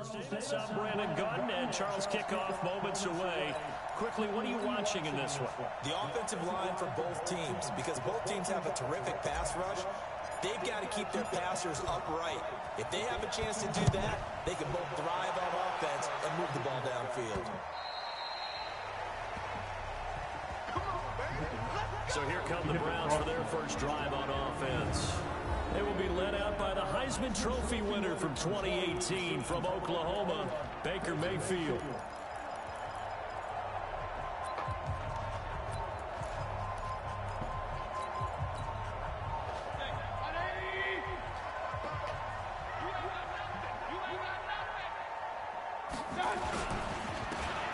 I'm Brandon Gunn, and Charles kickoff moments away. Quickly, what are you watching in this one? The offensive line for both teams, because both teams have a terrific pass rush. They've got to keep their passers upright. If they have a chance to do that, they can both thrive on offense and move the ball downfield. So here come the Browns for their first drive on offense. They will be led out by the Heisman Trophy winner from 2018 from Oklahoma, Baker Mayfield.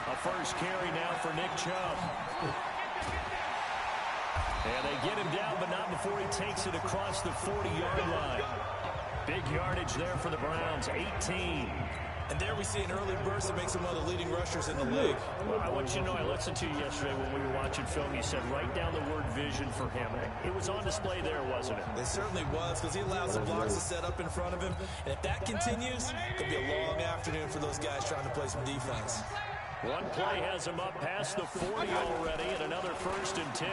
A first carry now for Nick Chubb. And they get him down, but not before he takes it across the 40-yard line. Big yardage there for the Browns, 18. And there we see an early burst that makes him one of the leading rushers in the league. Well, I want you to know, I listened to you yesterday when we were watching film. You said write down the word vision for him. It was on display there, wasn't it? It certainly was, because he allows the blocks to set up in front of him. And if that continues, it could be a long afternoon for those guys trying to play some defense. One play has him up past the 40 already, and another 1st and 10.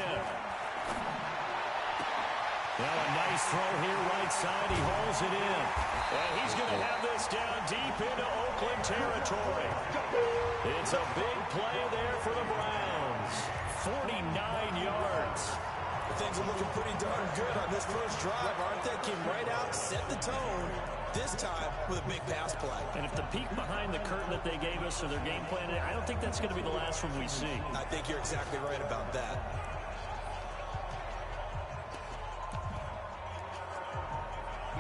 Now a nice throw here right side. He hauls it in. And he's going to have this down deep into Oakland territory. It's a big play there for the Browns. 49 yards. Things are looking pretty darn good on this first drive, aren't they? Came right out, set the tone, this time with a big pass play. And if the peek behind the curtain that they gave us or their game plan, I don't think that's going to be the last one we see. I think you're exactly right about that.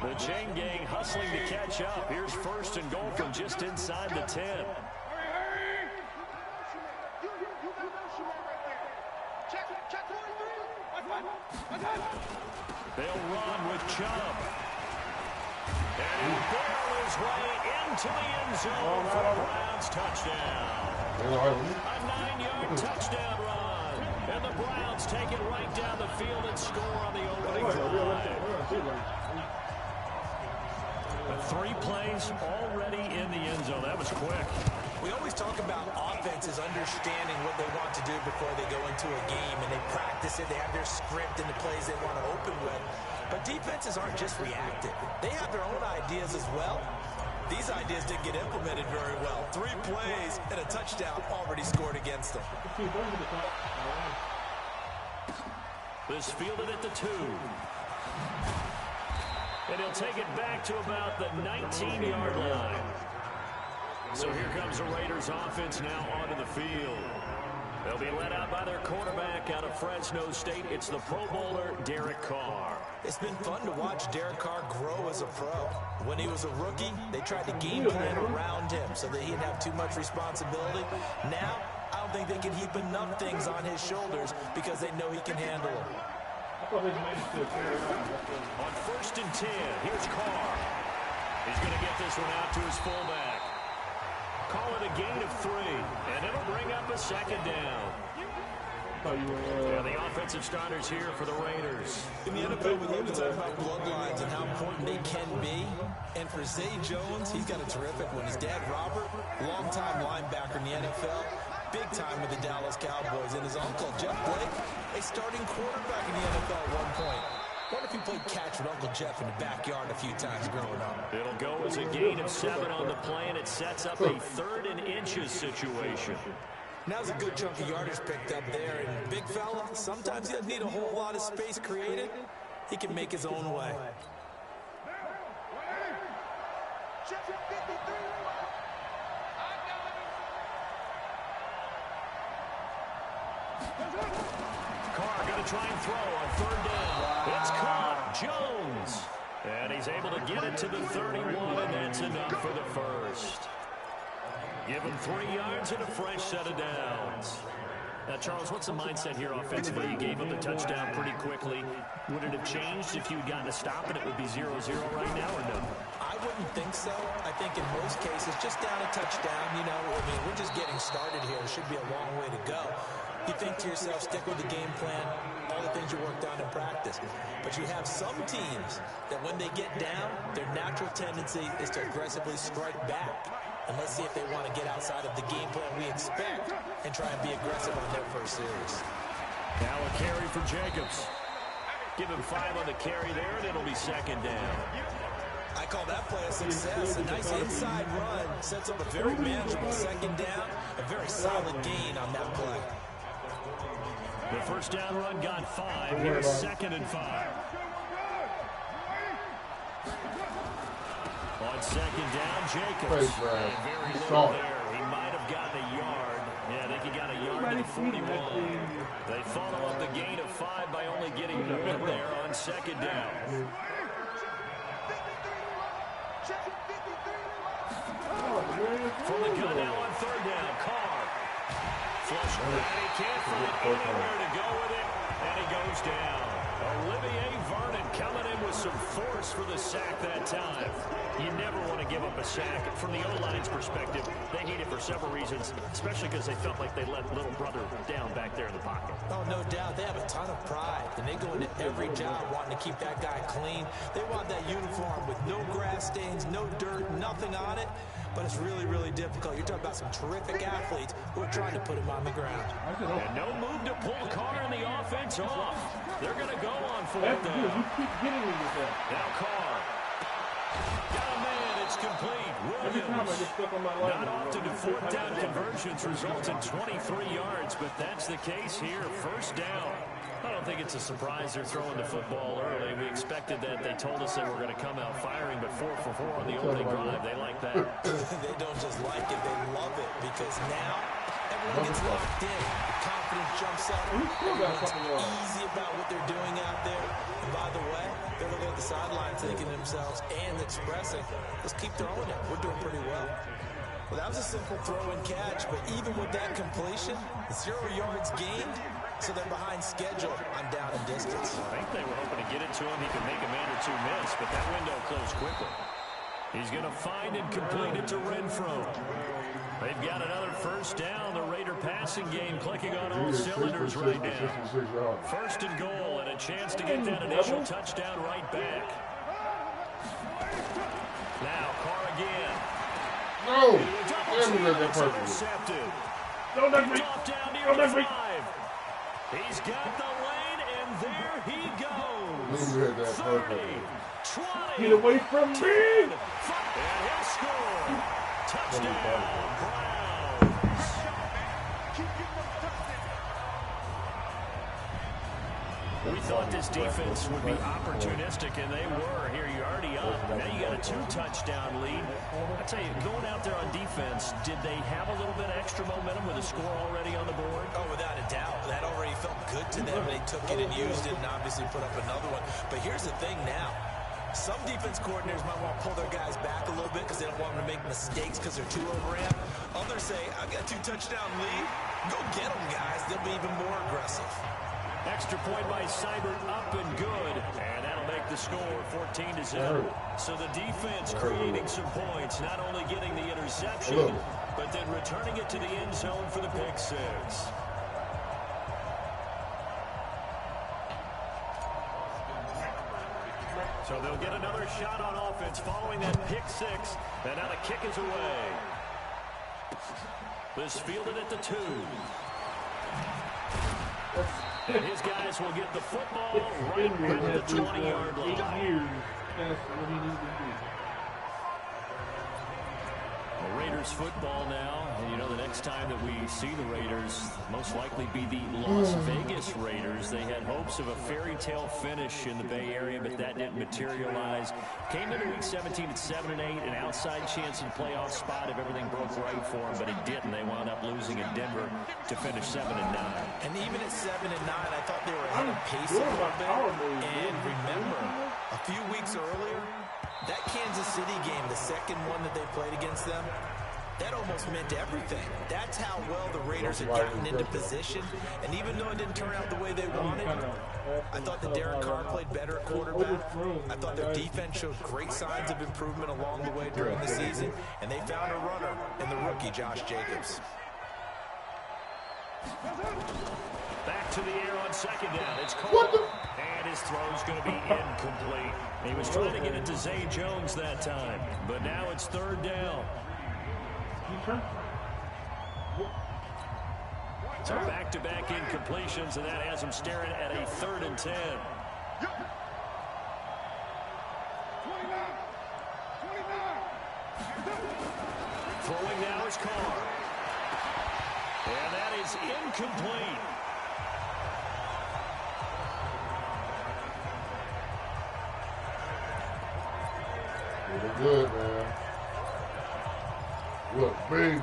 The chain gang hustling to catch up. Here's 1st and goal from just inside the 10. They'll run with Chubb. And he barrels his way into the end zone for a Browns touchdown. A 9-yard touchdown run. And the Browns take it right down the field and score on the opening drive. 3 plays already in the end zone. That was quick. We always talk about offenses understanding what they want to do before they go into a game, and they practice it. They have their script and the plays they want to open with. But defenses aren't just reactive. They have their own ideas as well. These ideas didn't get implemented very well. 3 plays and a touchdown already scored against them. This fielded at the 2. And he'll take it back to about the 19-yard line. So here comes the Raiders offense now onto the field. They'll be led out by their quarterback out of Fresno State. It's the Pro Bowler, Derek Carr. It's been fun to watch Derek Carr grow as a pro. When he was a rookie, they tried to game plan around him so that he'd have too much responsibility. Now, I don't think they can heap enough things on his shoulders because they know he can handle them. On 1st and 10, here's Carr. He's going to get this one out to his fullback. Call it a gain of 3, and it'll bring up a 2nd down. Yeah, the offensive starters here for the Raiders. In the NFL, we love to talk about bloodlines and how important they can be. And for Zay Jones, he's got a terrific one. His dad, Robert, longtime linebacker in the NFL, big time with the Dallas Cowboys. And his uncle, Jeff Blake, a starting quarterback in the NFL at one point. What if he played catch with Uncle Jeff in the backyard a few times growing up? It'll go as a gain of 7 on the play, and it sets up a 3rd and inches situation. Now's a good chunk of yardage picked up there. And big fella, sometimes he doesn't need a whole lot of space created. He can make his own way. Carr going to try and throw on 3rd down. It's caught. Jones. And he's able to get it to the 31, and that's enough for the 1st. Give him 3 yards and a fresh set of downs. Now, Charles, what's the mindset here offensively? You gave up the touchdown pretty quickly. Would it have changed if you had gotten a stop and it would be 0-0 right now, or no? I wouldn't think so. I think in most cases, just down a touchdown, you know, I mean, we're just getting started here. It should be a long way to go. You think to yourself, stick with the game plan. All it things you worked on in practice. But you have some teams that when they get down, their natural tendency is to aggressively strike back. And let's see if they want to get outside of the game plan we expect and try and be aggressive on their first series. Now a carry for Jacobs. Give him 5 on the carry there, and it'll be second down. I call that play a success. A nice inside run sets up a very manageable second down. A very solid gain on that play. The first down run got 5. Here's 2nd and 5. On 2nd down, Jacobs. And very little there. He might have gotten a yard. Yeah, I think he got a yard to the 41. They follow up the gain of 5 by only getting 1 there on 2nd down. From the gun now on 3rd down, Carr. Flush right, he can't find anywhere to go with it, and he goes down. Olivier Vernon coming in with some force for the sack that time. You never want to give up a sack. From the O-line's perspective, they need it for several reasons, especially because they felt like they let little brother down back there in the pocket. Oh, no doubt. They have a ton of pride, and they go into every job wanting to keep that guy clean. They want that uniform with no grass stains, no dirt, nothing on it. But it's really, really difficult. You're talking about some terrific athletes who are trying to put him on the ground. And no move to pull Carr and the offense off. They're going to go on 4th down. Now Carr. Got a man. It's complete. Williams. Not often do 4th down conversions result in 23 yards, but that's the case here. First down. I don't think it's a surprise they're throwing the football early. We expected that. They told us they were going to come out firing, but 4 for 4 on the opening drive. They like that. They don't just like it, they love it, because now everyone gets locked in. Confidence jumps up. Everyone's easy about what they're doing out there. And by the way, they're looking at the sideline thinking to themselves and expressing, let's keep throwing it. We're doing pretty well. Well, that was a simple throw and catch, but even with that completion, 0 yards gained. So they're behind schedule on down and distance. I think they were hoping to get it to him. He could make a man or two miss, but that window closed quickly. He's going to find and complete it to Renfro. They've got another first down. The Raider passing game clicking on all cylinders right now. 1st and goal and a chance to get that initial touchdown right back. Now Carr again. No! Damn, that perfect. Intercepted. Don't let me. Don't let me. He's got the lane, and there he goes. 30, 20. Get away from me. 10, and he'll score. Touchdown, Browns. We thought this defense would be opportunistic, and they were. Here, you're already up. Now you got a 2-touchdown lead. I tell you, going out there on defense, did they have a little bit of extra momentum with a score already on the board? Oh, without a doubt. That already felt good to them. They took it and used it and obviously put up another one. But here's the thing now. Some defense coordinators might want to pull their guys back a little bit because they don't want them to make mistakes because they're too overamped. Others say, I've got a 2-touchdown lead. Go get them, guys. They'll be even more aggressive. Extra point by Seibert, up and good. And that'll make the score 14-0. So the defense creating some points, not only getting the interception, but then returning it to the end zone for the pick 6. So they'll get another shot on offense following that pick 6. And now the kick is away. This fielded at the 2. And his guys will get the football right at the 20-yard line. The Raiders football now, and you know the next time that we see the Raiders, most likely be the Las Vegas Raiders. They had hopes of a fairy tale finish in the Bay Area, but that didn't materialize. Came into Week 17 at 7-8, an outside chance in playoff spot if everything broke right for them, but it didn't. They wound up losing in Denver to finish 7-9. And even at 7-9, I thought they were ahead of pace a little bit. And remember, a few weeks earlier, that Kansas City game, the second one that they played against them, that almost meant everything. That's how well the Raiders had gotten into position. And even though it didn't turn out the way they wanted, I thought that Derek Carr played better at quarterback. I thought their defense showed great signs of improvement along the way during the season. And they found a runner in the rookie, Josh Jacobs. Back to the air on second down. It's Cole. And his throw's going to be incomplete. He was trying to get it to Zay Jones that time. But now it's third down. So back-to-back incompletions, and that has him staring at a 3rd and 10. Throwing now is Carr. And that is incomplete. Looking good, man. Look, baby.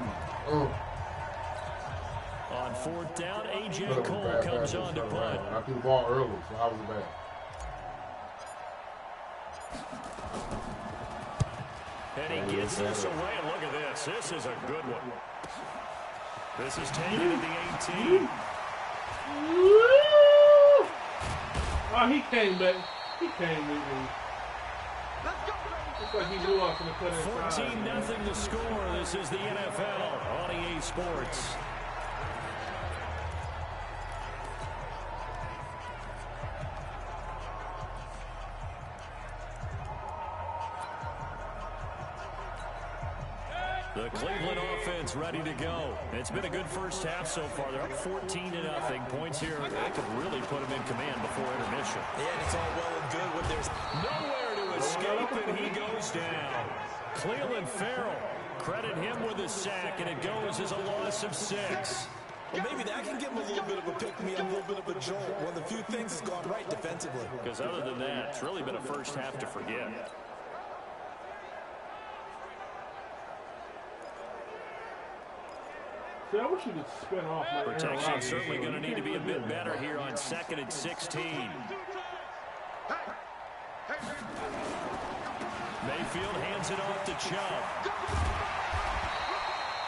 On 4th down, A.J. Cole comes on to punt. I threw the ball early, so how was it bad? And he gets this away, and look at this. This is a good one. This is taken at the 18. Oh, he came back. He came with me. Looks like he knew I was going to put it 14-0 to score. This is the NFL on EA Sports. The Cleveland offense ready to go. It's been a good first half so far. They're up 14-0. Points here. They could really put them in command before intermission. Yeah, and it's all well and good when there's nowhere to escape, and he goes down. Cleveland Farrell, credit him with a sack, and it goes as a loss of 6. Well, maybe that can give him a little bit of a pick-me, a little bit of a jolt. One of the few things has gone right defensively. Because other than that, it's really been a first half to forget. I wish you could spin off. Protection certainly going to need to be a bit better here on 2nd and 16. Mayfield hands it off to Chubb.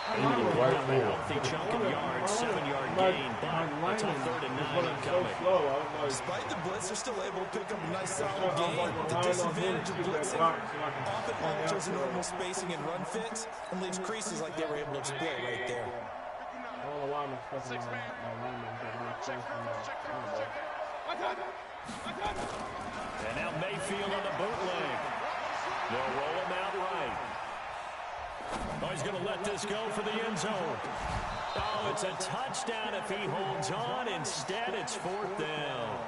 A healthy chunk of yards, 7-yard gain, but it's on 3rd and 9 incoming. Despite the blitz, they're still able to pick up a nice solid gain. The disadvantage of blitzing often alters normal spacing and run fits and leaves creases like they were able to exploit right there. And now Mayfield on the bootleg. They'll roll him out right. Oh, he's going to let this go for the end zone. Oh, it's a touchdown if he holds on. Instead, it's 4th down.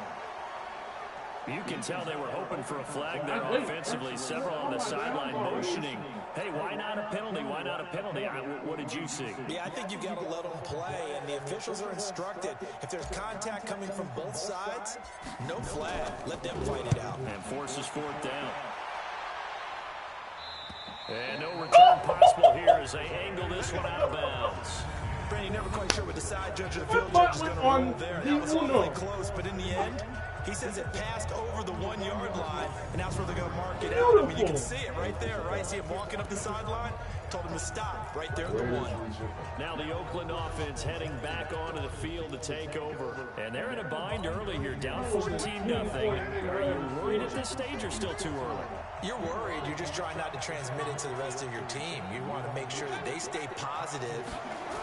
You can tell they were hoping for a flag there offensively. Several on the sideline motioning. Hey, why not a penalty? Why not a penalty? What did you see? Yeah, I think you've got to let them play, and the officials are instructed. If there's contact coming from both sides, no flag. Let them fight it out. And forces 4th down. And no return possible here as they angle this one out of bounds. Brandon, never quite sure what the side judge or the field judge is going to roll there. That was awfully close, but in the end, he says it passed over the 1-yard line, and that's where they're going to mark it out. I mean, you can see it right there, right? See him walking up the sideline? Told him to stop right there at the 1. Now the Oakland offense heading back onto the field to take over. And they're in a bind early here, down 14-0. Are you worried at this stage or still too early? You're worried. You're just trying not to transmit it to the rest of your team. You want to make sure that they stay positive.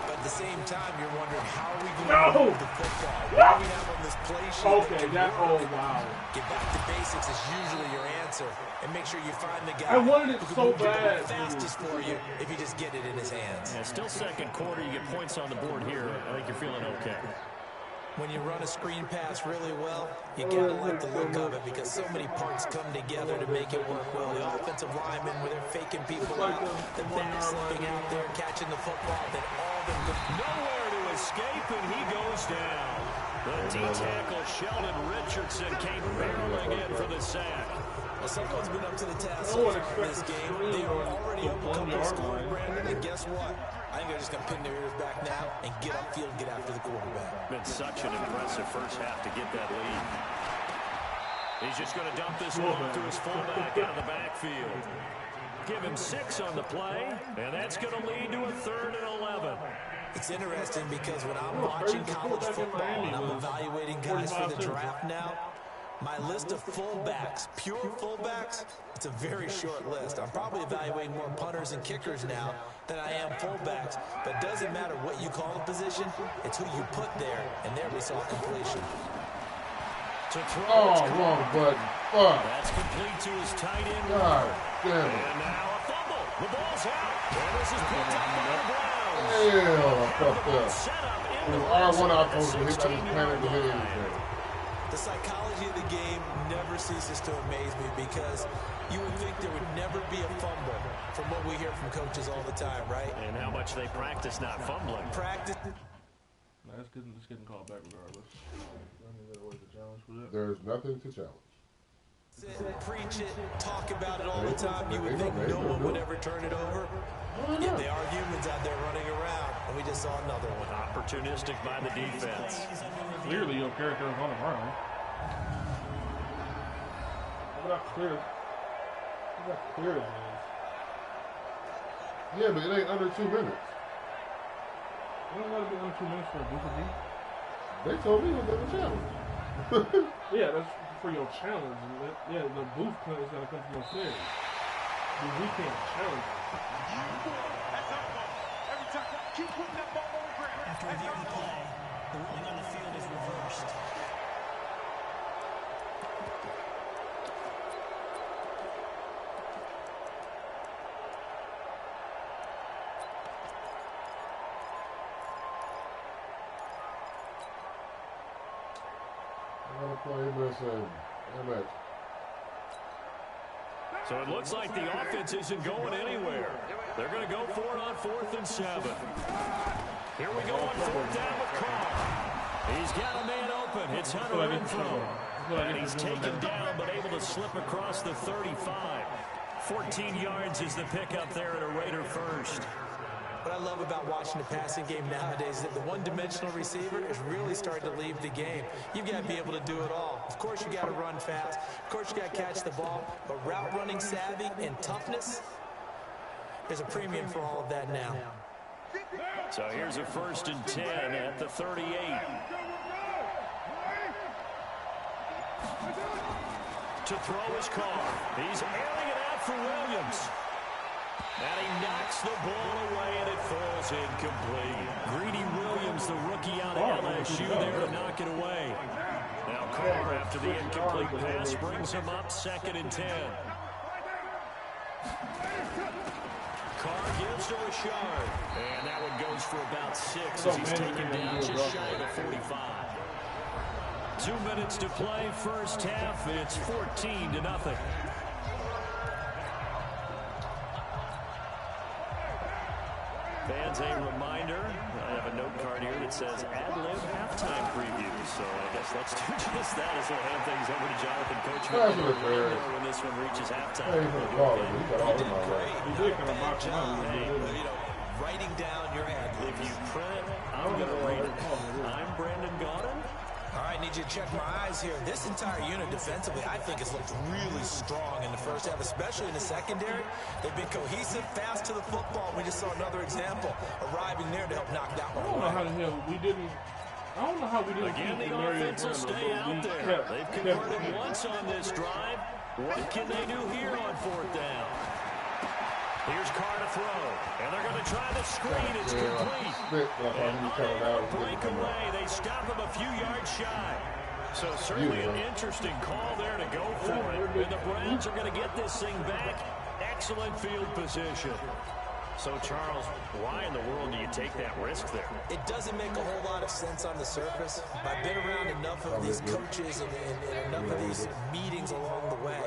But at the same time, you're wondering, how are we going to move the football? What do we have on this play sheet? Get back to basics is usually your answer. And make sure you find the guy who can get the fastest for you if you just get it in his hands. Yeah, still second quarter. You get points on the board here. I think you're feeling okay. When you run a screen pass really well, you gotta like the look of it because so many parts come together to make it work well. The offensive linemen, where they're faking people out, the back slipping out there, catching the football, then all of them nowhere to escape, and he goes down. The D-tackle Sheldon Richardson came barreling in for the sack. Well, someone's been up to the task so far in this game. They are already up a couple of scores, Brandon, and guess what? I think they're just going to pin their ears back now and get upfield and get after the quarterback. Been such an impressive first half to get that lead. He's just going to dump this one to his fullback out of the backfield. Give him 6 on the play, and that's going to lead to a 3rd and 11. It's interesting because when I'm watching college football and I'm evaluating guys for the draft now, my list of fullbacks, pure fullbacks, it's a very short list. I'm probably evaluating more punters and kickers now than I am fullbacks. But it doesn't matter what you call the position, it's who you put there. And there we saw completion. Oh, wrong button. Fuck. That's complete to his tight end. God damn it. And now a fumble. The ball's out. And this is picked up by the Browns. Hell, I fucked up. Set up It into was the R1 at I the supposed to hit. I just 16-yard panicked to hit line. anything. The psychology of the game never ceases to amaze me because you would think there would never be a fumble from what we hear from coaches all the time, right? And how much they practice not fumbling. Practice. Nah, it's getting called back regardless. There's nothing to challenge. Preach it, talk about it all the time. You would think no one would ever turn it over. Yet they are humans out there running around, and we just saw another one. Opportunistic by the defense. Clearly, your character is on the run. Look how clear it is. Yeah, but it ain't under 2 minutes. You don't gotta be under 2 minutes for a booster beat. They told me it was in the challenge. Yeah, that's for your challenge. Yeah, the boost is gonna come from upstairs. But we can't challenge. After reviewing the play, the ruling on the field is reversed. I'm gonna play missing. Damn it. So it looks like the offense isn't going anywhere. They're going to go for it on 4th and 7. Here we go on 4th down with Carr. He's got a man open. It's Hunter Renfrow. And he's taken down but able to slip across the 35. 14 yards is the pickup there at a Raider first. What I love about watching the passing game nowadays is that the one-dimensional receiver is really starting to leave the game. You've got to be able to do it all. Of course, you got to run fast. Of course, you got to catch the ball. But route running savvy and toughness, there's a premium for all of that now. So here's a 1st and 10 at the 38. To throw his Carr. He's airing it out for Williams. And he knocks the ball away, and it falls incomplete. Greedy Williams, the rookie out of LSU, there to knock it away. Now Carr, after the incomplete pass, brings him up 2nd and 10. Carr gives to Richard. And that one goes for about 6 as he's taken down just shy of the 45. 2 minutes to play, first half. It's 14-0. Fans, a reminder, I have a note card here that says ad-lib halftime preview. So I guess let's do just that as we'll hand things over to Jonathan Coachman when this one reaches halftime. Writing down your ad. If you print it, I'm going to read it. I'm Brandon Gaudin. All right, need you to check my eyes here. This entire unit defensively, I think, has looked really strong in the first half, especially in the secondary. They've been cohesive, fast to the football. We just saw another example arriving there to help knock that one away. I don't know how we didn't. Again, the offense will stay out there. They've converted once on this drive. What can they do here on 4th down? Here's Carr to throw. And they're going to try the screen. It's complete. And breakaway. They stop him a few yards shy. So certainly an interesting call there to go for it. And the Browns are going to get this thing back. Excellent field position. So, Charles, why in the world do you take that risk there? It doesn't make a whole lot of sense on the surface. I've been around enough of these coaches and enough of these meetings along the way.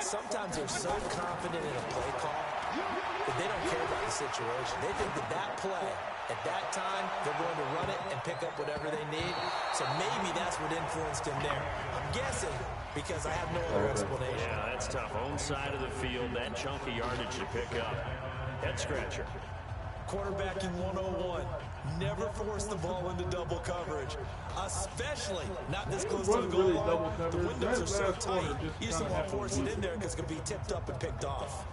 Sometimes they're so confident in a play call that they don't care about the situation. They think that that play, at that time, they're going to run it and pick up whatever they need. So maybe that's what influenced him there. I'm guessing because I have no other explanation. Yeah, that's tough. Own side of the field, that chunk of yardage to pick up. Head scratcher. Quarterbacking 101. Never force the ball into double coverage, especially not this close to the goal line. The windows are so tight, you just don't want to force it in there because it could be tipped up and picked off.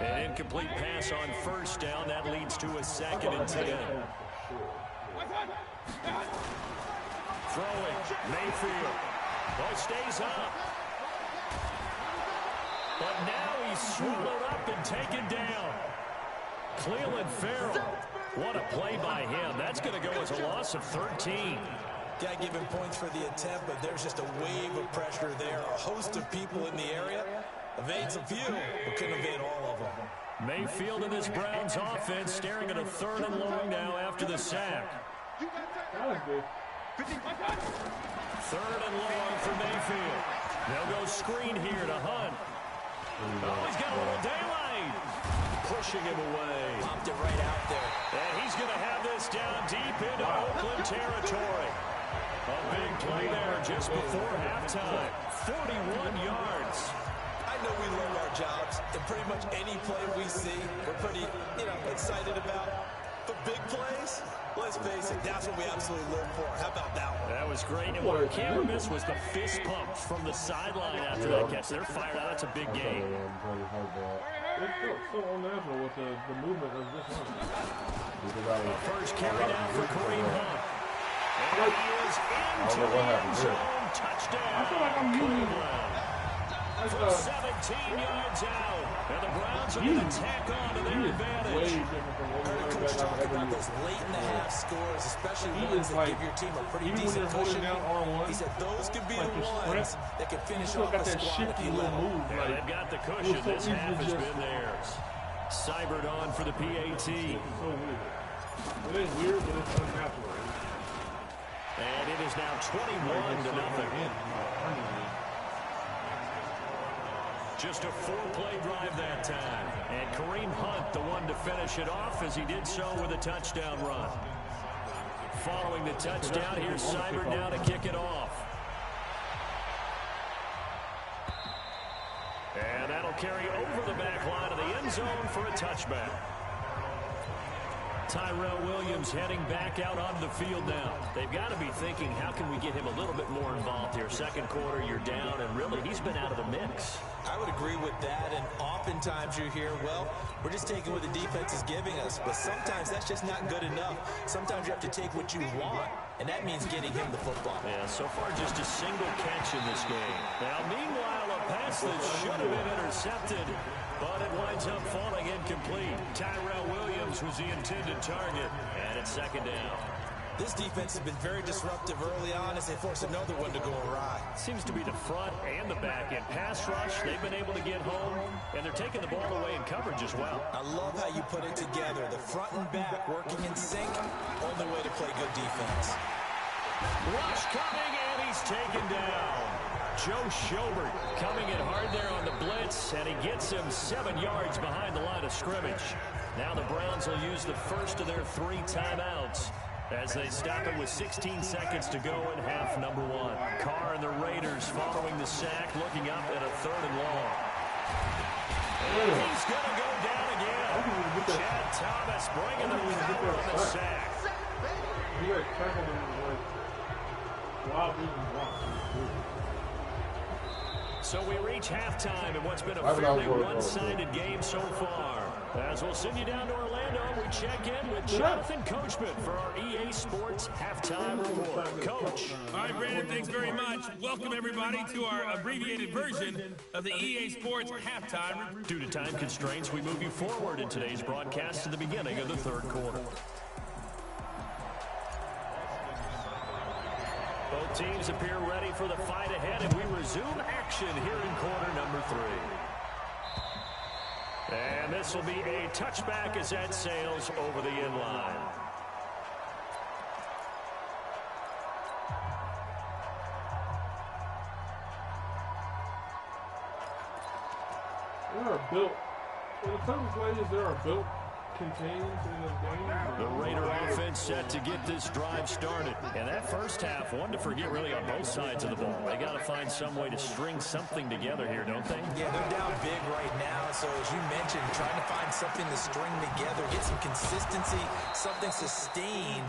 An incomplete pass on 1st down. That leads to a 2nd and 10. Throwing. Mayfield. Ball stays up. But now he's swallowed up and taken down. Clelin Ferrell. What a play by him. That's going to go as a loss of 13. Got to give him points for the attempt, but there's just a wave of pressure there. A host of people in the area. Evades a few, but couldn't evade all of them. Mayfield in this Browns offense staring at a 3rd and long now after the sack. That was good. 3rd and long for Mayfield. They'll go screen here to Hunt. Oh, he's got a little daylight. Pushing him away. Popped it right out there. And he's going to have this down deep into Oakland territory. A big play there just before halftime. 41 yards. I know we love our jobs, and pretty much any play we see, we're pretty, excited about. But big plays, let's face it, that's what we absolutely live for. How about that one? That was great. And what I can't miss was the fist pump from the sideline after that catch. They're fired out. That's a big game. It's so unnatural with the movement of this one. First carry down for Kareem Hunt. And he is into the end zone. Touchdown. I feel like I'm using 17 yards out. And the Browns are going to tack on to their advantage. Way different from what Heard Coach talk about those late in the half scores, especially ones that give your team a pretty even decent when you're holding cushion. down R1, He said those could be like the your ones sprint, that can finish still off got the that squad if shifty you little let them. move. Yeah, Like, they've got the it was cushion. so This half has easy been theirs. Seibert on for the PAT. so weird. It ain't weird, but it's unnatural. And it is now 21-0. Just a 4-play drive that time. And Kareem Hunt, the one to finish it off, as he did so with a touchdown run. Following the touchdown, here's Seibert now to kick it off. And that'll carry over the back line of the end zone for a touchback. Tyrell Williams heading back out onto the field now. They've got to be thinking, how can we get him a little bit more involved here? Second quarter, you're down, and really, he's been out of the mix. I would agree with that, and oftentimes you hear, well, we're just taking what the defense is giving us, but sometimes that's just not good enough. Sometimes you have to take what you want, and that means getting him the football. Yeah, so far just a single catch in this game. Now, meanwhile, a pass that should have been intercepted, but it winds up falling incomplete. Tyrell Williams was the intended target, and it's second down. This defense has been very disruptive early on as they force another one to go awry. Seems to be the front and the back end. Pass rush, they've been able to get home, and they're taking the ball away in coverage as well. I love how you put it together. The front and back working in sync. Only way to play good defense. Rush coming, and he's taken down. Joe Schobert coming in hard there on the blitz, and he gets him 7 yards behind the line of scrimmage. Now the Browns will use the first of their 3 timeouts as they stop it with 16 seconds to go in half number 1. Carr and the Raiders following the sack, looking up at a 3rd and long. And he's going to go down again. Chad Thomas bringing the power on the sack. He got tackled in like wild reasons. So we reach halftime in what's been a fairly one-sided game so far. As we'll send you down to Orlando, we check in with Jonathan Coachman for our EA Sports Halftime Report. Coach. All right, Brandon, thanks very much. Welcome, everybody, to our abbreviated version of the EA Sports Halftime. Due to time constraints, we move you forward in today's broadcast to the beginning of the 3rd quarter. Both teams appear ready for the fight ahead, and we resume action here in quarter number 3. And this will be a touchback as that sails over the end line. There are built, in the type of plays there are built contained in this game. The Raider offense set to get this drive started. And that first half, one to forget really on both sides of the ball. They got to find some way to string something together here, don't they? Yeah, they're down big right now. So as you mentioned, trying to find something to string together, get some consistency, something sustained,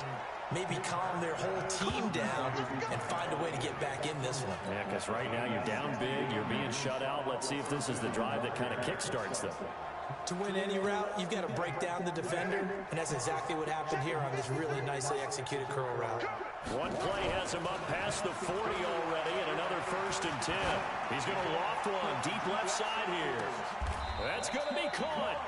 maybe calm their whole team down and find a way to get back in this one. Yeah, because right now you're down big, you're being shut out. Let's see if this is the drive that kind of kickstarts them. To win any route, you've got to break down the defender, and that's exactly what happened here on this really nicely executed curl route. One play has him up past the 40 already, and another 1st and 10. He's going to loft one, deep left side here. That's going to be caught.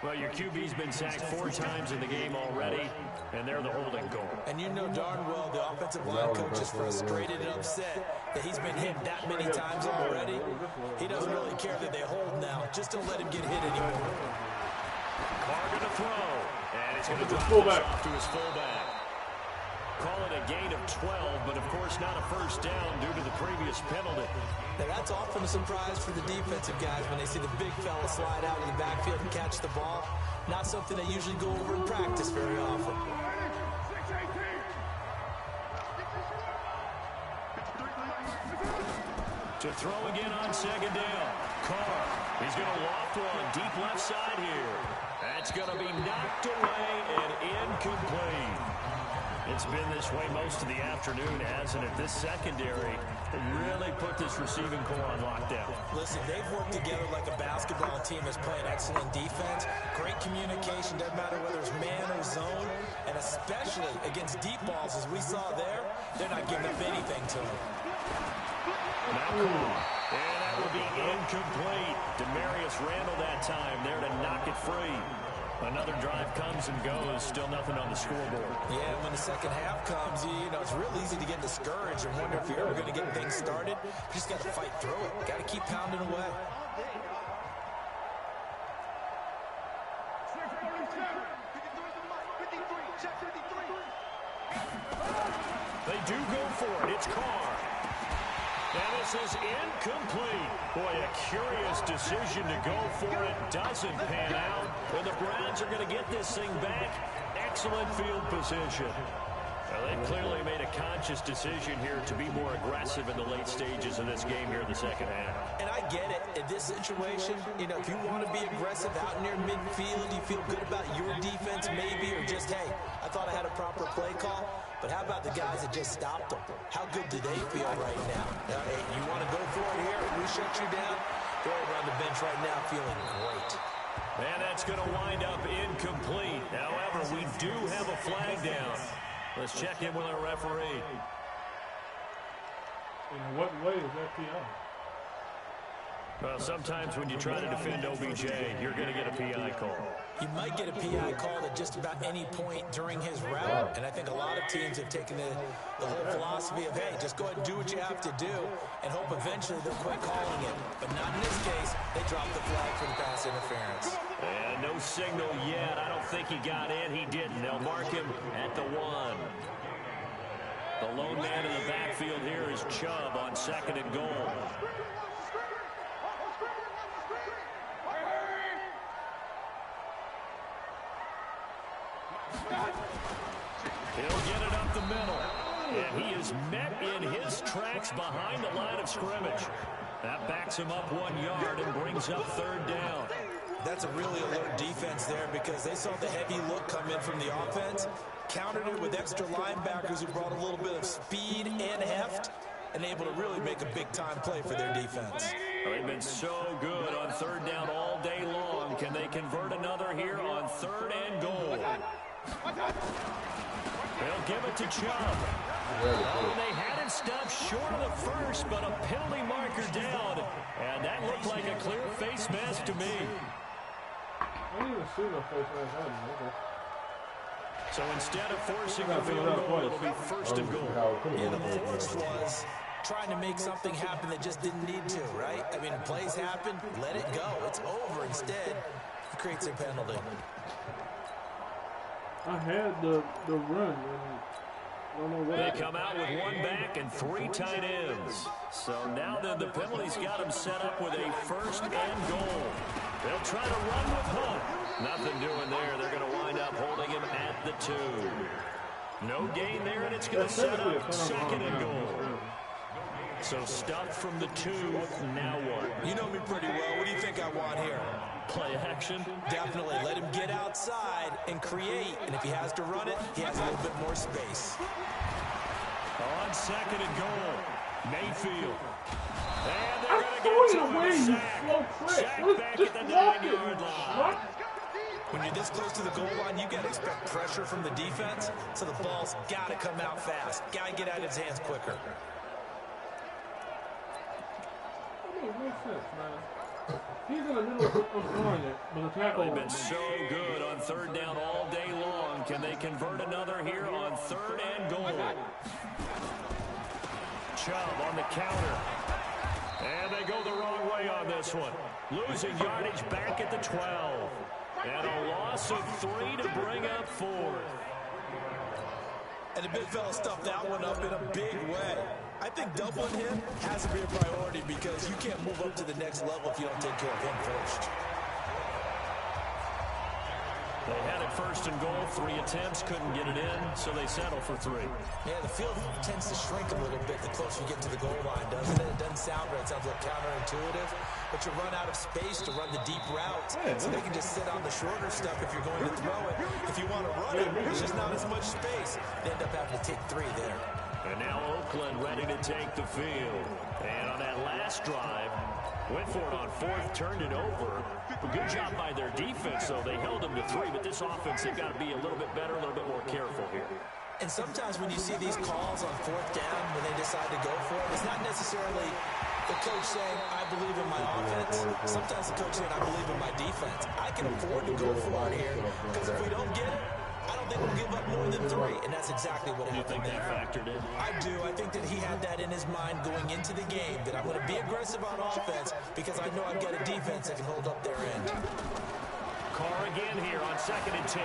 Well, your QB's been sacked 4 times in the game already, and they're the holding goal. And you know darn well the offensive line coach is frustrated and upset that he's been hit that many times already. He doesn't really care that they hold now. Just don't let him get hit anymore. Carr going to throw, and it's going to drop this off to his fullback. Call it a gain of 12, but of course not a first down due to the previous penalty. Now that's often a surprise for the defensive guys when they see the big fella slide out of the backfield and catch the ball. Not something they usually go over in practice very often. To throw again on second down. Carr, he's going to loft one deep left side here. That's going to be knocked away and incomplete. It's been this way most of the afternoon, hasn't it? This secondary really put this receiving core on lockdown. Listen, they've worked together like a basketball team that's playing excellent defense. Great communication, doesn't matter whether it's man or zone. And especially against deep balls, as we saw there, they're not giving up anything to them. Now, and that will be incomplete. Demarius Randall that time there to knock it free. Another drive comes and goes, still nothing on the scoreboard. Yeah, when the second half comes, you know, it's real easy to get discouraged and wonder if you're ever going to get things started. You just got to fight through it. Got to keep pounding away. They do go for it. It's Carr. Now this is incomplete. Boy, a curious decision to go for it. Doesn't pan out. And the Browns are going to get this thing back. Excellent field position. Well, they've clearly made a conscious decision here to be more aggressive in the late stages of this game here in the second half. And I get it. In this situation, you know, if you want to be aggressive out near midfield, you feel good about your defense maybe, or just, hey, I thought I had a proper play call. But how about the guys that just stopped them? How good do they feel right now? Hey, you want to go for it here? We shut you down? They're over on the bench right now feeling great. And that's going to wind up incomplete. However, we do have a flag down. Let's check in with our referee. In what way is that PI? Well, sometimes when you try to defend OBJ, you're going to get a PI call. You might get a PI call at just about any point during his route, and I think a lot of teams have taken the whole philosophy of, hey, just go ahead and do what you have to do and hope eventually they'll quit calling it. But not in this case. They dropped the flag for the pass interference. And no signal yet. I don't think he got in. He didn't. They'll mark him at the 1. The lone man in the backfield here is Chubb on 2nd and goal. He'll get it up the middle. And he is met in his tracks behind the line of scrimmage. That backs him up 1 yard and brings up 3rd down. That's a really alert defense there because they saw the heavy look come in from the offense, countered it with extra linebackers who brought a little bit of speed and heft, and able to really make a big-time play for their defense. Well, they've been so good on 3rd down all day long. Can they convert another here on 3rd and goal? They'll give it to Chubb. Oh, they had it stopped short of the first, but a penalty marker down. And that looked like a clear face mask to me. I didn't even see no face mask. So instead of forcing a field goal, it'll be 1st and goal. Yeah, the force was trying to make something happen that just didn't need to, right? I mean, plays happen, let it go. It's over. Instead, he creates a penalty. I had the run. I don't know what they come out with 1 back and 3 tight ends. So now the penalty's got them set up with a 1st and goal. They'll try to run with Hunt. Nothing doing there. They're going to wind up holding him at the 2. No gain there, and it's going to set up 2nd and goal. So stuffed from the 2. Now what? You know me pretty well. What do you think I want here? Play action? Definitely. Let him get outside and create. And if he has to run it, he has a little bit more space. On 2nd and goal, Mayfield. And they're going to get to a sack. Sack back at the 9-yard line. When you're this close to the goal line, you got to expect pressure from the defense. So the ball's got to come out fast. Got to get out of his hands quicker. He's in the middle of throwing it, but the tackle. They've been so good on third down all day long. Can they convert another here on third and goal? Chubb on the counter. And they go the wrong way on this one. Losing yardage back at the 12. And a loss of 3 to bring up 4th. And the big fella stuffed that one up in a big way. I think doubling him has to be a priority because you can't move up to the next level if you don't take care of him first. They had it first and goal, 3 attempts, couldn't get it in, so they settle for 3. Yeah, the field tends to shrink a little bit the closer you get to the goal line, doesn't it? It doesn't sound right. It sounds a little counterintuitive, but you run out of space to run the deep routes, so they can just sit on the shorter stuff if you're going to throw it. If you want to run it, there's just not as much space. They end up having to take 3 there. And now Oakland ready to take the field. And on that last drive, went for it on 4th, turned it over. A good job by their defense, though. They held them to 3, but this offense, they've got to be a little bit better, a little bit more careful here. And sometimes when you see these calls on 4th down, when they decide to go for it, it's not necessarily the coach saying, I believe in my offense. Sometimes the coach saying, I believe in my defense. I can afford to go for it here, because if we don't get it, I don't think we'll give up more than 3, and that's exactly what happened there. You think that factored in? I do. I think that he had that in his mind going into the game, that I'm going to be aggressive on offense because I know I've got a defense that can hold up their end. Carr again here on 2nd and 10.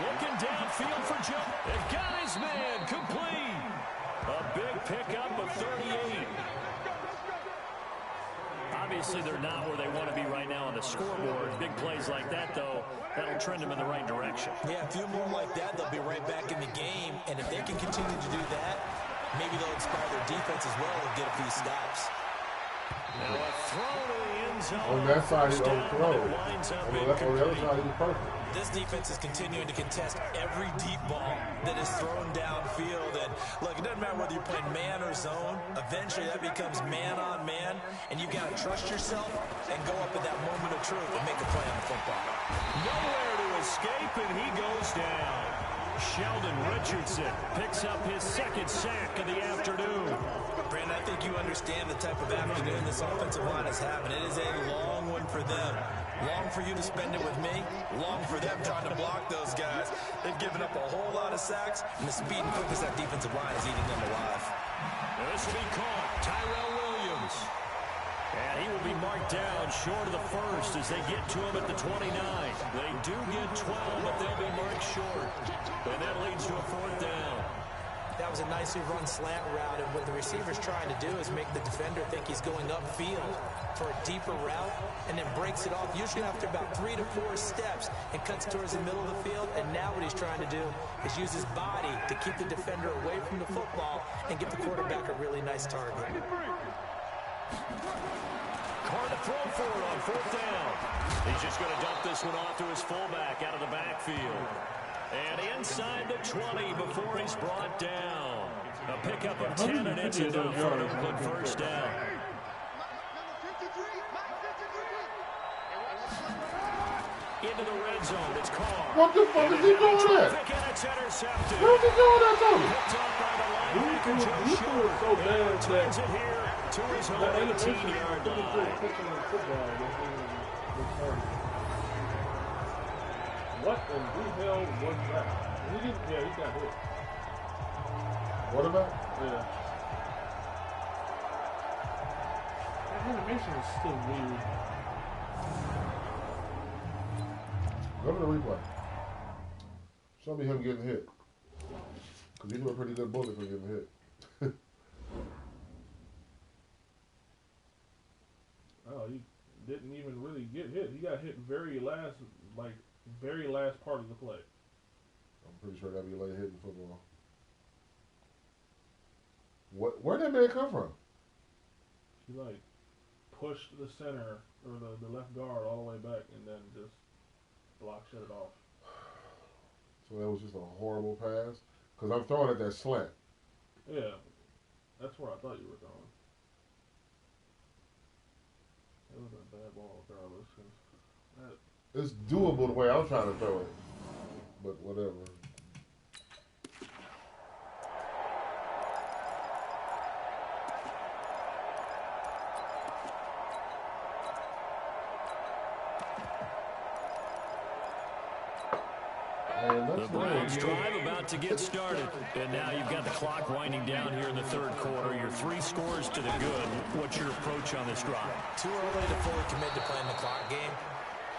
Looking downfield for Joe. They've got his man complete. A big pickup of 38. Obviously, they're not where they want to be right now on the scoreboard. Big plays like that, though, that'll trend them in the right direction. Yeah, a few more like that, they'll be right back in the game. And if they can continue to do that, maybe they'll inspire their defense as well and get a few stops. Now a throw to the end zone. On that side, he's overthrown. On the other side, he's perfect. This defense is continuing to contest every deep ball that is thrown downfield. And look, it doesn't matter whether you're playing man or zone. Eventually, that becomes man on man. And you've got to trust yourself and go up at that moment of truth and make a play on the football. Nowhere to escape, and he goes down. Sheldon Richardson picks up his 2nd sack of the afternoon. Brandon, I think you understand the type of afternoon this offensive line is having. It is a long one for them. Long for you to spend it with me. Long for them trying to block those guys. They've given up a whole lot of sacks, and the speed and quickness of that defensive line is eating them alive. Now this will be caught. Tyrell Williams. And he will be marked down short of the 1st as they get to him at the 29. They do get 12, but they'll be marked short. And that leads to a 4th down. That was a nicely run slant route, and what the receiver's trying to do is make the defender think he's going upfield for a deeper route, and then breaks it off, usually after about 3 to 4 steps, and cuts towards the middle of the field. And now what he's trying to do is use his body to keep the defender away from the football and give the quarterback a really nice target. Carr to throw for it on 4th down. He's just going to dump this one off to his fullback out of the backfield. And inside the 20 before he's brought down. A pickup of 10, and it's enough for an Oakland 1st down. Into the red zone, it's Carr. What the fuck is he doing there? And it's intercepted. What is he doing that, Tony? Picked up by the linebacker, Joe Short. so bad And turns it here to his own 18-yard line. What in the hell was that? He got hit. What about? Yeah. That animation is still weird. Go to the replay. Show me him getting hit. Because he threw a pretty good bullet for getting hit. Oh, he didn't even really get hit. He got hit very last part of the play. I'm pretty sure that'd be late hit in football. Where'd that man come from? He pushed the center or the left guard all the way back and then just shut it off. So that was just a horrible pass? Because I'm throwing at that slant. Yeah, that's where I thought you were throwing. It was a bad ball regardless. It's doable the way I'm trying to throw it. But whatever. The Browns drive about to get started. And now you've got the clock winding down here in the third quarter. Your 3 scores to the good. What's your approach on this drive? Too early to fully commit to playing the clock game.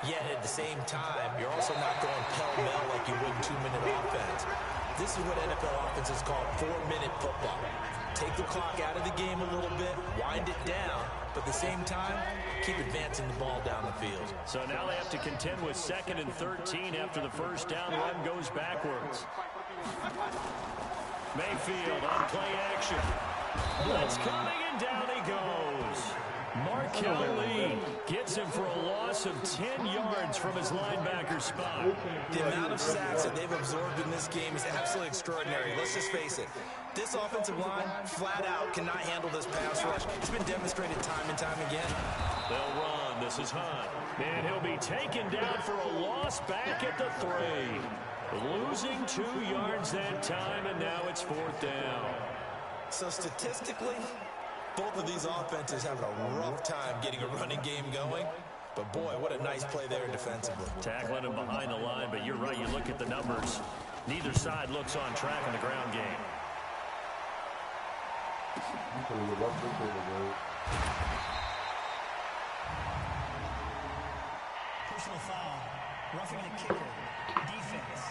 Yet at the same time, you're also not going pell-mell like you would in 2-minute offense. This is what NFL offenses call 4-minute football. Take the clock out of the game a little bit, wind it down, but at the same time, keep advancing the ball down the field. So now they have to contend with 2nd and 13 after the first down run goes backwards. Mayfield on play action. Blitz coming, and down he goes. Markel Lee gets him for a loss of 10 yards from his linebacker spot. The amount of sacks that they've absorbed in this game is absolutely extraordinary. Let's just face it. This offensive line, flat out, cannot handle this pass rush. It's been demonstrated time and time again. They'll run. This is Hunt. And he'll be taken down for a loss back at the 3. Losing 2 yards that time, and now it's 4th down. So statistically, both of these offenses having a rough time getting a running game going. But boy, what a nice play there defensively. Tackling him behind the line, but you're right. You look at the numbers. Neither side looks on track in the ground game. Personal foul. Roughing the kicker. Defense.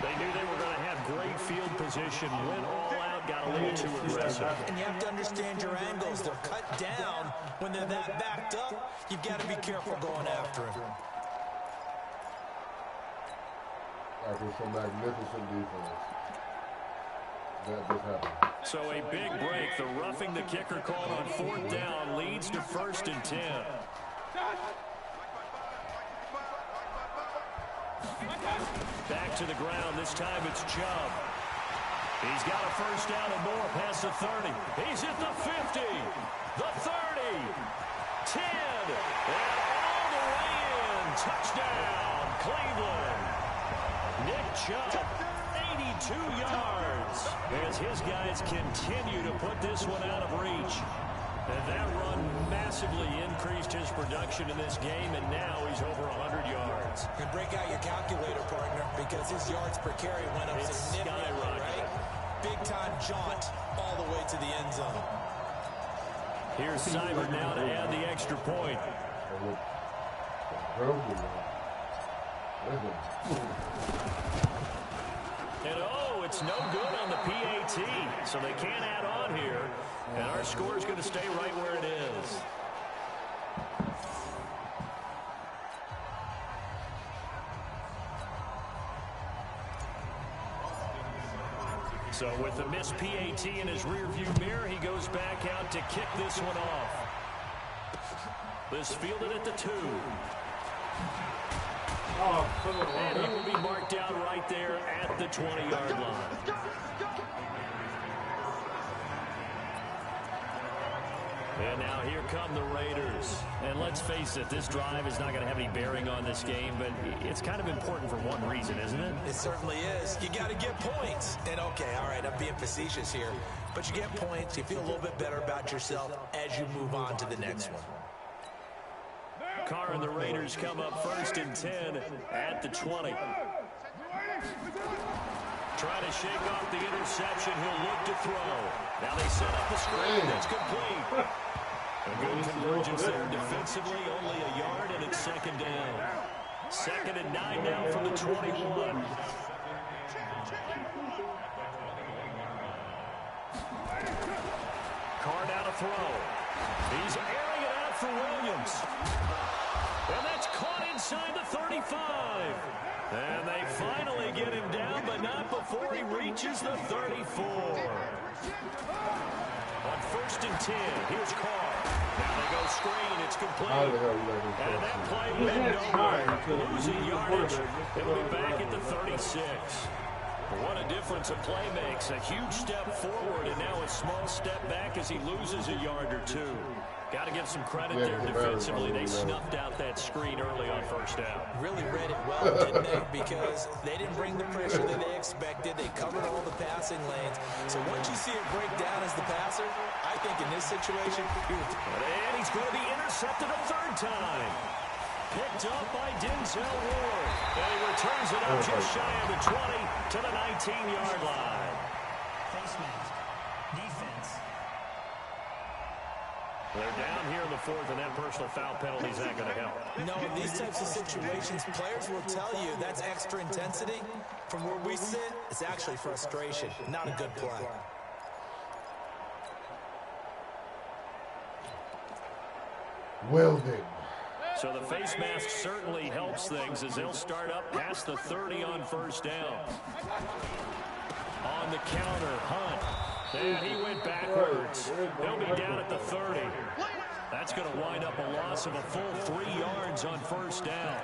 They knew they were going to have great field position. Went all out, got a little too aggressive. And you have to understand your angles. They're cut down when they're that backed up. You've got to be careful going after him. After some magnificent defense. That just happened. So a big break. The roughing the kicker called on 4th down leads to 1st and 10. Back to the ground. This time it's Chubb. He's got a first down and more past the 30. He's at the 50, the 30, 10, and all the way in. Touchdown, Cleveland. Nick Chubb, 82 yards, as his guys continue to put this one out of reach. And that run massively increased his production in this game, and now he's over 100 yards. And break out your calculator, partner, because his yards per carry went up significantly, right? Big-time jaunt all the way to the end zone. Here's Seibert now to add the extra point. And oh, it's no good on the PAT, so they can't add on here. And our score is going to stay right where it is. So with the missed PAT in his rearview mirror, he goes back out to kick this one off. This fielded at the 2. And he will be marked down right there at the 20-yard line. And now here come the Raiders. And let's face it, this drive is not going to have any bearing on this game, but it's kind of important for one reason, isn't it? It certainly is. You got to get points. And okay, all right, I'm being facetious here, but you get points. You feel a little bit better about yourself as you move on to the next one. Carr and the Raiders come up 1st and 10 at the 20. Trying to shake off the interception. He'll look to throw. Now they set up the screen. It's complete. A good convergence there defensively. Only a yard, and it's 2nd down. 2nd and 9 now from the 21. Carr down to throw. He's airing it out for Williams. And that's caught inside the 35. And they finally get him down, but not before he reaches the 34. On 1st and 10, here's Carr. Now they go screen, it's complete. And that play went nowhere. Losing yardage. It'll be back at the 36. What a difference a play makes. A huge step forward, and now a small step back as he loses a yard or 2. Got to give some credit there defensively. They snuffed out that screen early on 1st down. Really read it well, didn't they? Because they didn't bring the pressure that they expected. They covered all the passing lanes. So once you see it break down as the passer, I think in this situation, and he's going to be intercepted a 3rd time. Picked up by Denzel Ward. And he returns it up just shy of the 20 to the 19-yard line. Face mask. Defense. They're down here in the fourth, and that personal foul penalty is not going to help. No, in these types of situations, players will tell you that's extra intensity. From where we sit, it's actually frustration, not a good play. Well then. So the face mask certainly helps things as they'll start up past the 30 on first down. On the counter, Hunt. And he went backwards. He'll be down at the 30. That's going to wind up a loss of a full 3 yards on first down.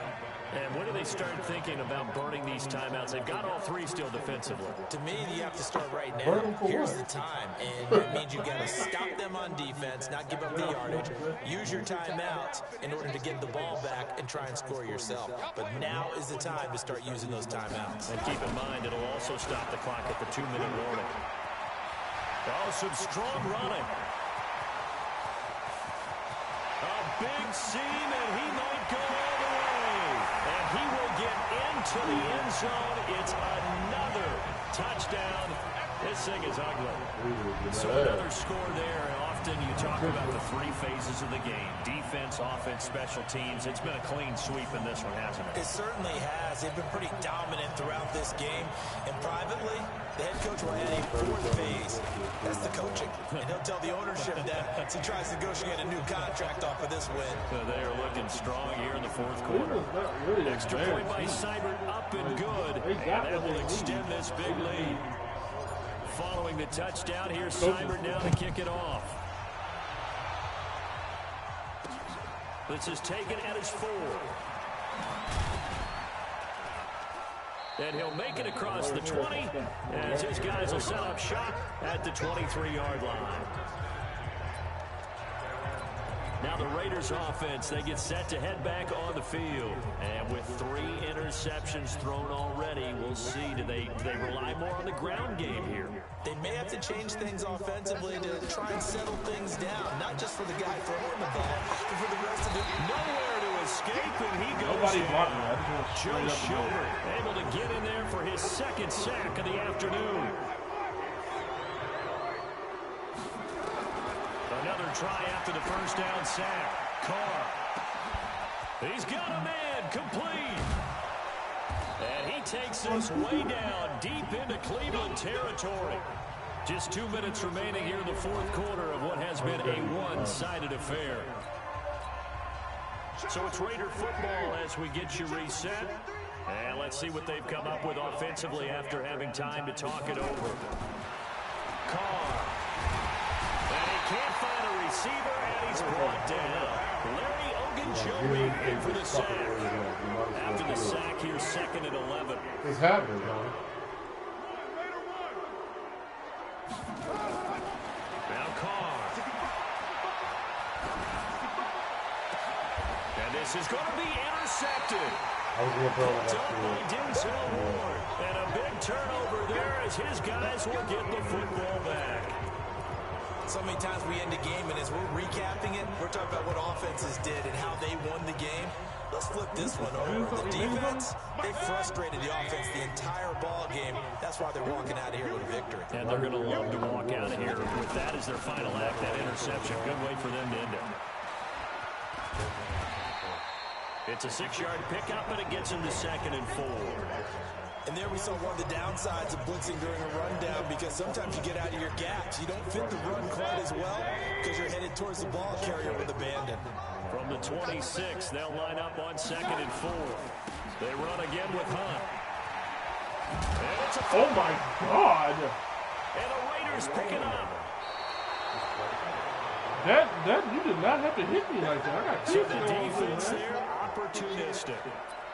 And when do they start thinking about burning these timeouts? They've got all 3 still defensively. To me, you have to start right now. Here's the time, and that means you've got to stop them on defense, not give up the yardage. Use your timeouts in order to get the ball back and try and score yourself. But now is the time to start using those timeouts. And keep in mind, it'll also stop the clock at the 2-minute warning. Oh, some strong running. A big seam, and he might go all the way. And he will get into the end zone. It's another touchdown. This thing is ugly. So another score there. Often you talk about the 3 phases of the game. Defense, offense, special teams. It's been a clean sweep in this one, hasn't it? It certainly has. They've been pretty dominant throughout this game. And privately, the head coach will add a 4th phase. That's the coaching. And he'll tell the ownership that as he tries to negotiate a new contract off of this win. They are looking strong here in the 4th quarter. Extra point by Seibert, up and good. And that will extend this big lead. Following the touchdown, here's Seibert now to kick it off. This is taken at his 4. And he'll make it across the 20 as his guys will set up shop at the 23-yard line. Now the Raiders offense, they get set to head back on the field. And with 3 interceptions thrown already, we'll see, do they rely more on the ground game here? They may have to change things offensively to try and settle things down, not just for the guy throwing the ball, but for the rest of it. Nowhere to escape, and he goes Nobody in. blocked me. I just want to Joe Schobert able to get in there for his 2nd sack of the afternoon. Another try after the first down sack. Carr. He's got a man complete. And he takes this way down deep into Cleveland territory. Just 2 minutes remaining here in the 4th quarter of what has been a one-sided affair. So it's Raider football as we get you reset. And let's see what they've come up with offensively after having time to talk it over. Carr. And he can't find a receiver, and he's brought down. Larry Ogunjobi in for the sack. After the sack, here's 2nd and 11. It's happening, man. Now Carr. And this is going to be intercepted. I was going to throw it Picked up up by Denzel Ward. And a big turnover there as his guys will get the football back. So many times we end a game, and as we're recapping it, we're talking about what offenses did and how they won the game. Let's flip this one over. The defense, they frustrated the offense the entire ball game. That's why they're walking out of here with a victory. And they're going to love to walk out of here with that as their final act, that interception. Good way for them to end it. It's a 6-yard pickup, and it gets them to 2nd and 4. And there we saw one of the downsides of blitzing during a rundown, because sometimes you get out of your gaps. You don't fit the run quite as well because you're headed towards the ball carrier with abandon. From the 26, they'll line up on 2nd and 4. They run again with Hunt. And it's a Oh my God! And the Raiders pick it up. That you did not have to hit me like that. I got So kicked the in the defense man. there, opportunistic.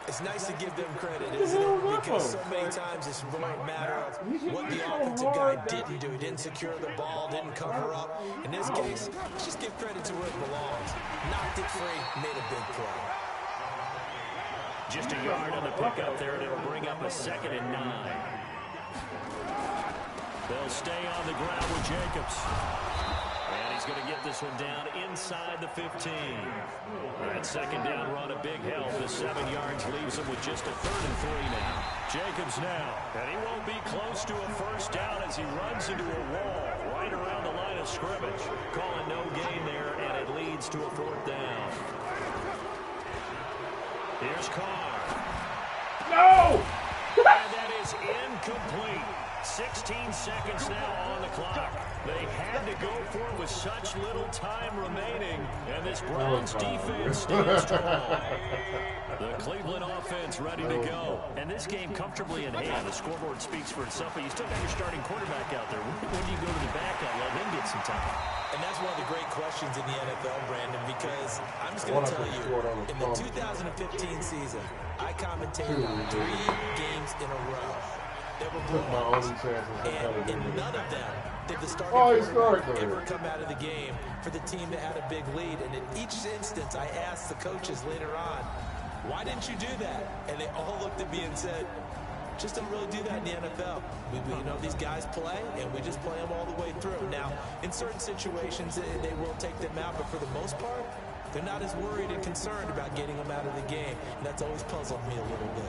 It's nice to give them credit, isn't it? Because so many times it's a matter of what the offensive guy didn't do. He didn't secure the ball, didn't cover up. In this case, let's just give credit to where it belongs. Knocked it free, made a big play. Just a yard on the pickup there, and it'll bring up a 2nd and 9. They'll stay on the ground with Jacobs. And he's going to get this one down inside the 15. That second down run, a big help. The 7 yards leaves him with just a 3rd and 3 now. Jacobs now, and he won't be close to a first down as he runs into a wall right around the line of scrimmage. Calling no gain there, and it leads to a 4th down. Here's Carr. No! And that is incomplete. 16 seconds now on the clock. They had to go for it with such little time remaining, and this Browns defense stands strong. The Cleveland offense ready to go. And this game comfortably in hand. The scoreboard speaks for itself, but you still got your starting quarterback out there. When do you go to the backup? Let him get some time. And that's one of the great questions in the NFL, Brandon, because I'm just going to tell you, in the 2015 season, I commentated on 3 games in a row. There were blowouts, and in none of them did the starting quarterback ever come out of the game for the team that had a big lead. And in each instance, I asked the coaches later on, why didn't you do that? And they all looked at me and said, just don't really do that in the NFL. We you know, these guys play, and we just play them all the way through. Now, in certain situations, they will take them out, but for the most part, they're not as worried and concerned about getting them out of the game. And that's always puzzled me a little bit.